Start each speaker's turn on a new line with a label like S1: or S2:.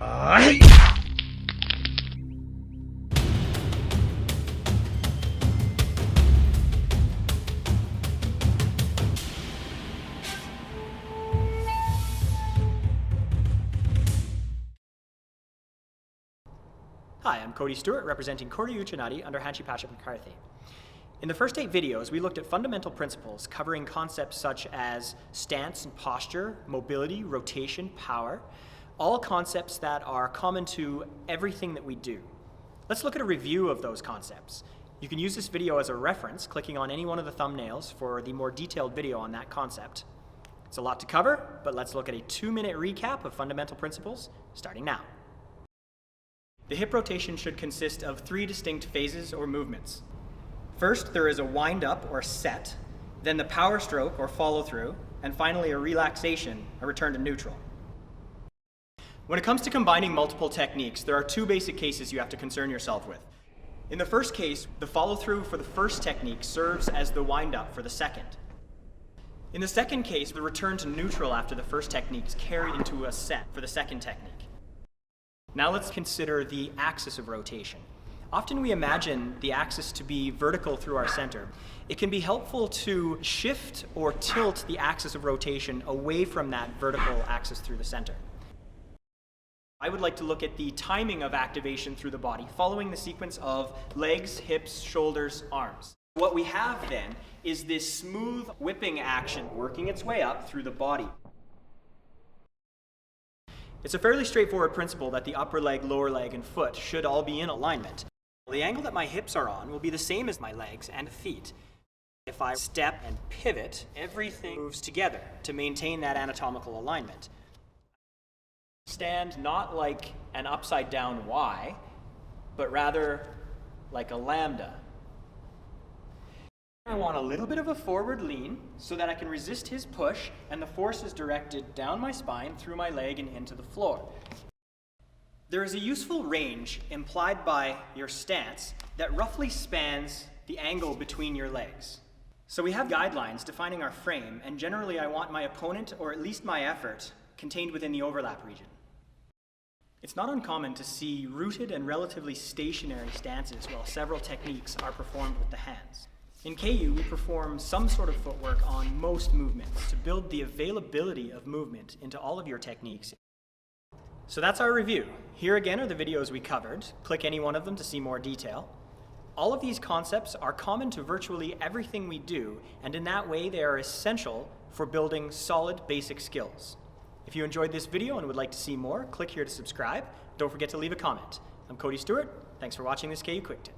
S1: Hi, I'm Cody Stewart, representing Koryu Uchinadi under Hanshi Patrick McCarthy. In the first 8 videos, we looked at fundamental principles covering concepts such as stance and posture, mobility, rotation, power, all concepts that are common to everything that we do. Let's look at a review of those concepts. You can use this video as a reference, clicking on any one of the thumbnails for the more detailed video on that concept. It's a lot to cover, but let's look at a 2-minute recap of fundamental principles, starting now. The hip rotation should consist of 3 distinct phases or movements. First, there is a wind-up or set, then the power stroke or follow-through, and finally a relaxation, a return to neutral. When it comes to combining multiple techniques, there are 2 basic cases you have to concern yourself with. In the first case, the follow-through for the first technique serves as the wind-up for the second. In the second case, the return to neutral after the first technique is carried into a set for the second technique. Now let's consider the axis of rotation. Often we imagine the axis to be vertical through our center. It can be helpful to shift or tilt the axis of rotation away from that vertical axis through the center. I would like to look at the timing of activation through the body, following the sequence of legs, hips, shoulders, arms. What we have then is this smooth whipping action working its way up through the body. It's a fairly straightforward principle that the upper leg, lower leg, and foot should all be in alignment. The angle that my hips are on will be the same as my legs and feet. If I step and pivot, everything moves together to maintain that anatomical alignment. Stand not like an upside down Y, but rather like a lambda. I want a little bit of a forward lean so that I can resist his push and the force is directed down my spine, through my leg, and into the floor. There is a useful range implied by your stance that roughly spans the angle between your legs. So we have guidelines defining our frame, and generally I want my opponent, or at least my effort, contained within the overlap region. It's not uncommon to see rooted and relatively stationary stances while several techniques are performed with the hands. In KU, we perform some sort of footwork on most movements to build the availability of movement into all of your techniques. So that's our review. Here again are the videos we covered. Click any one of them to see more detail. All of these concepts are common to virtually everything we do, and in that way they are essential for building solid basic skills. If you enjoyed this video and would like to see more, click here to subscribe. Don't forget to leave a comment. I'm Cody Stewart. Thanks for watching this KU Quick Tip.